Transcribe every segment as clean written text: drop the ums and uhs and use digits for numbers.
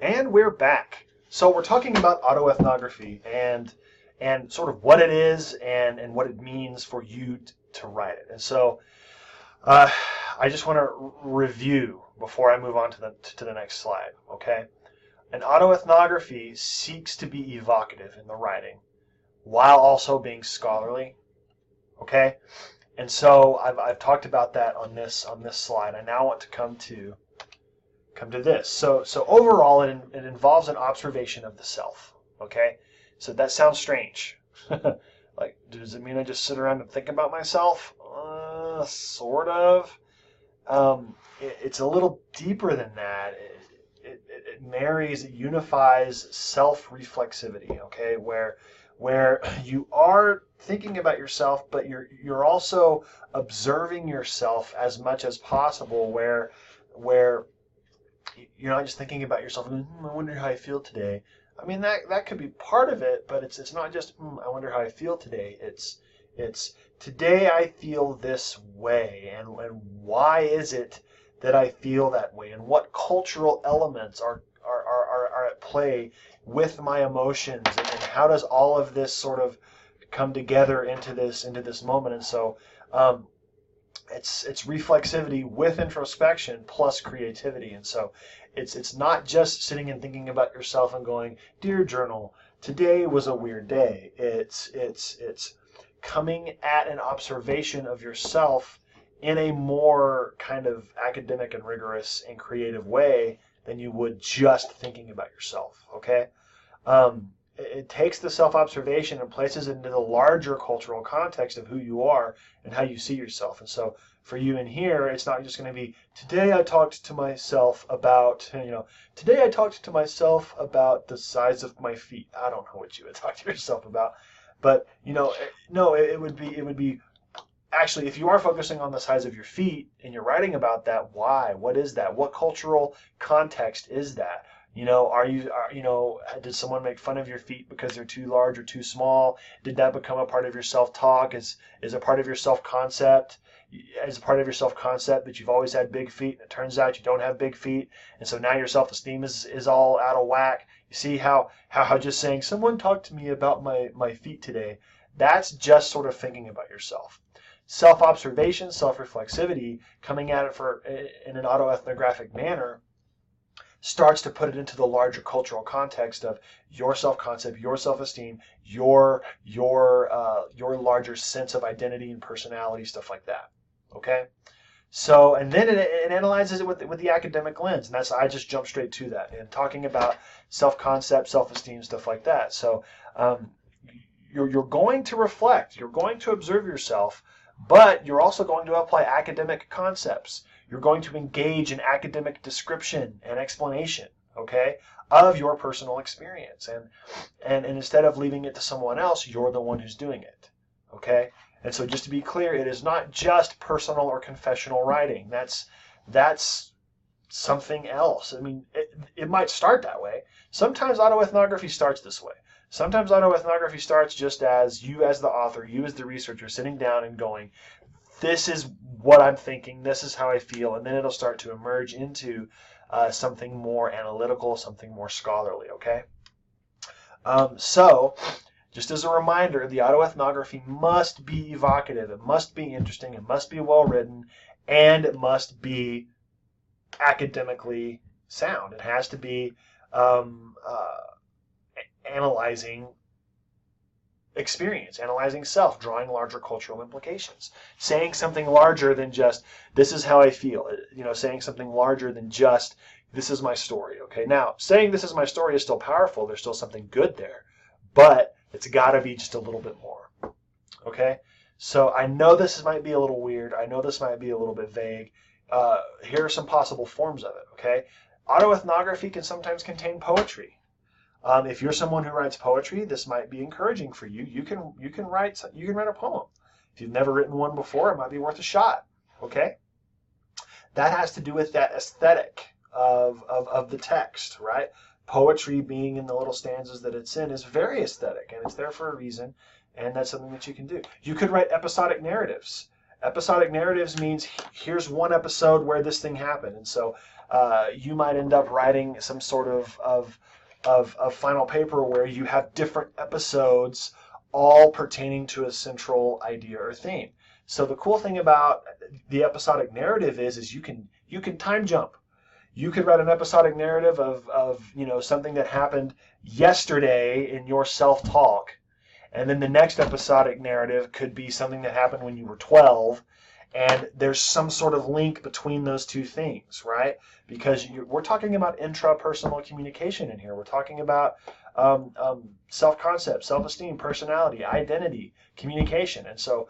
And we're back. So we're talking about autoethnography and sort of what it is and what it means for you to write it. And so I just want to review before I move on to the next slide. Okay, an autoethnography seeks to be evocative in the writing while also being scholarly. Okay, and so I've talked about that on this slide. I now want to come to this. So overall, it involves an observation of the self. Okay, so that sounds strange. Like, does it mean I just sit around and think about myself? Sort of. It's a little deeper than that. It marries, it unifies self-reflexivity. Okay, where you are thinking about yourself, but you're also observing yourself as much as possible. Where you're not just thinking about yourself and I wonder how I feel today. I mean, that could be part of it, but it's not just I wonder how I feel today. It's today I feel this way, and why is it that I feel that way, and what cultural elements are at play with my emotions, and how does all of this sort of come together into this moment. And so it's reflexivity with introspection plus creativity. And so it's not just sitting and thinking about yourself and going, dear journal, today was a weird day. It's coming at an observation of yourself in a more kind of academic and rigorous and creative way than you would just thinking about yourself. Okay, it takes the self-observation and places it into the larger cultural context of who you are and how you see yourself. And so for you in here, it's not just going to be, today I talked to myself about, today I talked to myself about the size of my feet. I don't know what you would talk to yourself about, but no, it would be actually, if you are focusing on the size of your feet and you're writing about that, why? What is that? What cultural context is that? Did someone make fun of your feet because they're too large or too small? Did that become a part of your self-talk? Is a part of your self-concept? As a part of your self-concept that you've always had big feet, and it turns out you don't have big feet, and so now your self-esteem is all out of whack. You see how just saying someone talked to me about my feet today, that's just sort of thinking about yourself. Self-observation, self-reflexivity, coming at it in an autoethnographic manner, starts to put it into the larger cultural context of your self-concept, your self-esteem, your larger sense of identity and personality, stuff like that. Okay, so and then it analyzes it with the academic lens, and I just jumped straight to that and talking about self-concept, self-esteem, stuff like that. So you're going to reflect, you're going to observe yourself, but you're also going to apply academic concepts. You're going to engage in academic description and explanation, okay, of your personal experience. And instead of leaving it to someone else, you're the one who's doing it, okay? And so just to be clear, it is not just personal or confessional writing. That's something else. I mean, it might start that way. Sometimes autoethnography starts this way. Sometimes autoethnography starts just as you as the author, you as the researcher, sitting down and going, this is what I'm thinking, this is how I feel, and then it'll start to emerge into something more analytical, something more scholarly, okay? So, just as a reminder, the autoethnography must be evocative, it must be interesting, it must be well written, and it must be academically sound. It has to be analyzing experience, analyzing self, drawing larger cultural implications, saying something larger than just this is how I feel, saying something larger than just this is my story. Okay, now saying this is my story is still powerful, there's still something good there, but it's got to be just a little bit more. Okay, so I know this might be a little weird, I know this might be a little bit vague. Here are some possible forms of it. Okay, autoethnography can sometimes contain poetry. If you're someone who writes poetry, this might be encouraging for you. You can write a poem. If you've never written one before, it might be worth a shot. Okay, that has to do with that aesthetic of the text, right? Poetry being in the little stanzas that it's in is very aesthetic, and it's there for a reason, and that's something that you can do. You could write episodic narratives. Episodic narratives means here's one episode where this thing happened, and so You might end up writing some sort of final paper where you have different episodes all pertaining to a central idea or theme. So the cool thing about the episodic narrative is you can time jump. You could write an episodic narrative of something that happened yesterday in your self-talk, and then the next episodic narrative could be something that happened when you were 12, and there's some sort of link between those two things, right? Because we're talking about intrapersonal communication in here. We're talking about self-concept, self-esteem, personality, identity, communication. And so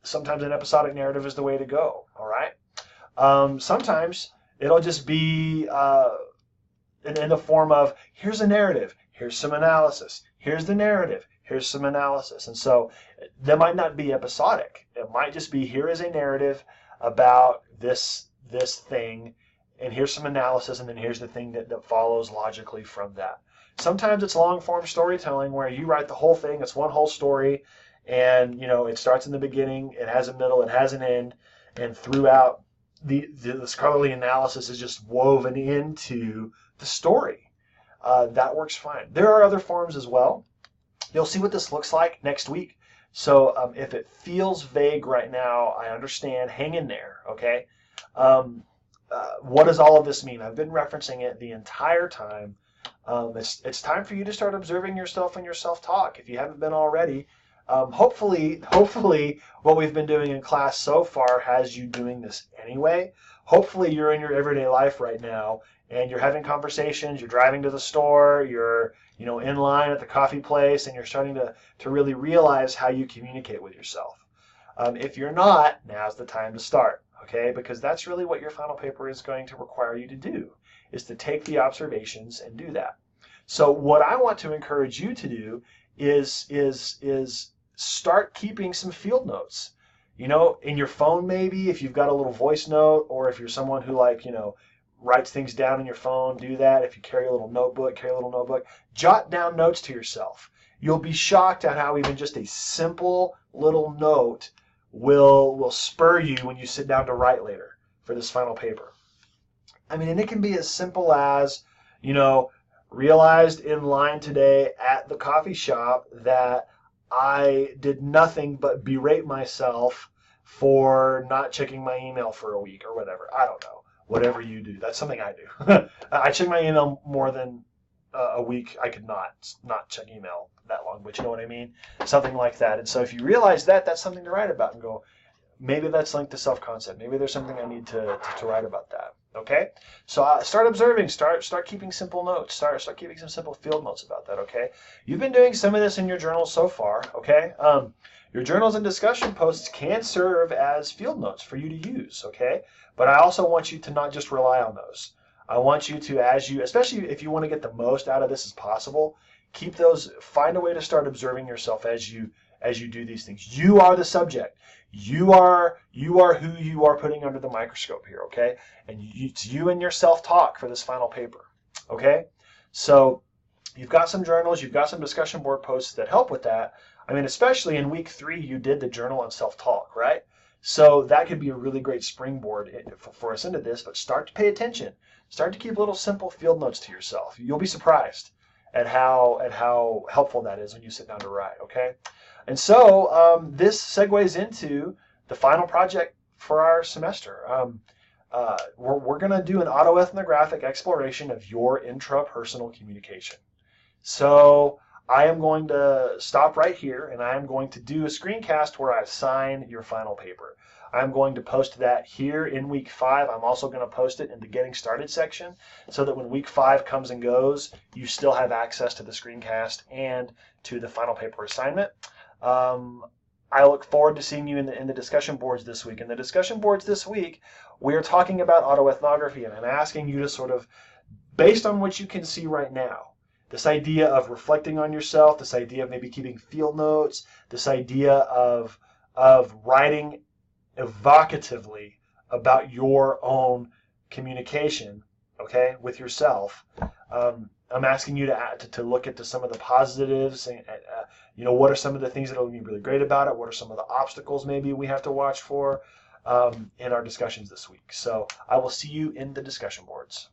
sometimes an episodic narrative is the way to go, all right? Sometimes it'll just be in the form of, here's a narrative, here's some analysis, here's the narrative, here's some analysis. And so that might not be episodic. It might just be, here is a narrative about this thing, and here's some analysis, and then here's the thing that follows logically from that. Sometimes it's long-form storytelling where you write the whole thing, it's one whole story, and it starts in the beginning, it has a middle, it has an end, and throughout the scholarly analysis is just woven into the story. That works fine. There are other forms as well. You'll see what this looks like next week. So if it feels vague right now, I understand. Hang in there, okay? What does all of this mean? I've been referencing it the entire time. It's time for you to start observing yourself and your self-talk. If you haven't been already, hopefully what we've been doing in class so far has you doing this anyway. Hopefully you're in your everyday life right now and you're having conversations, you're driving to the store, you're in line at the coffee place, and you're starting to really realize how you communicate with yourself. If you're not, now's the time to start, okay? Because that's really what your final paper is going to require you to do, is to take the observations and do that. So what I want to encourage you to do is start keeping some field notes. In your phone maybe, if you've got a little voice note, or if you're someone who writes things down in your phone, do that. If you carry a little notebook, jot down notes to yourself. You'll be shocked at how even just a simple little note will spur you when you sit down to write later for this final paper. And it can be as simple as, realized in line today at the coffee shop that I did nothing but berate myself for not checking my email for a week or whatever. I don't know. Whatever you do. That's something I do. I check my email more than a week. I could not check email that long, but you know what I mean? Something like that. And so if you realize that, that's something to write about and go, maybe that's linked to self-concept. Maybe there's something I need to write about that. Okay? So start observing. Start keeping simple notes. Start keeping some simple field notes about that, okay? You've been doing some of this in your journals so far, okay? Your journals and discussion posts can serve as field notes for you to use, okay? But I also want you to not just rely on those. I want you to, especially if you want to get the most out of this as possible, keep those, find a way to start observing yourself as you do these things. You are the subject. You are who you are putting under the microscope here, okay? And it's you and your self-talk for this final paper, okay? So you've got some journals, you've got some discussion board posts that help with that. Especially in week 3, you did the journal on self-talk, right? So that could be a really great springboard for us into this, but start to pay attention. Start to keep little simple field notes to yourself. You'll be surprised at how helpful that is when you sit down to write, okay? And so this segues into the final project for our semester. We're going to do an autoethnographic exploration of your intrapersonal communication. So I am going to stop right here, and I am going to do a screencast where I assign your final paper. I'm going to post that here in week 5. I'm also going to post it in the Getting Started section so that when week 5 comes and goes, you still have access to the screencast and to the final paper assignment. I look forward to seeing you in the discussion boards this week. In the discussion boards this week, we are talking about autoethnography, and I'm asking you to sort of, based on what you can see right now, this idea of reflecting on yourself, this idea of maybe keeping field notes, this idea of writing evocatively about your own communication, okay, with yourself. I'm asking you to look into some of the positives, and what are some of the things that will be really great about it? What are some of the obstacles maybe we have to watch for? in our discussions this week. So I will see you in the discussion boards.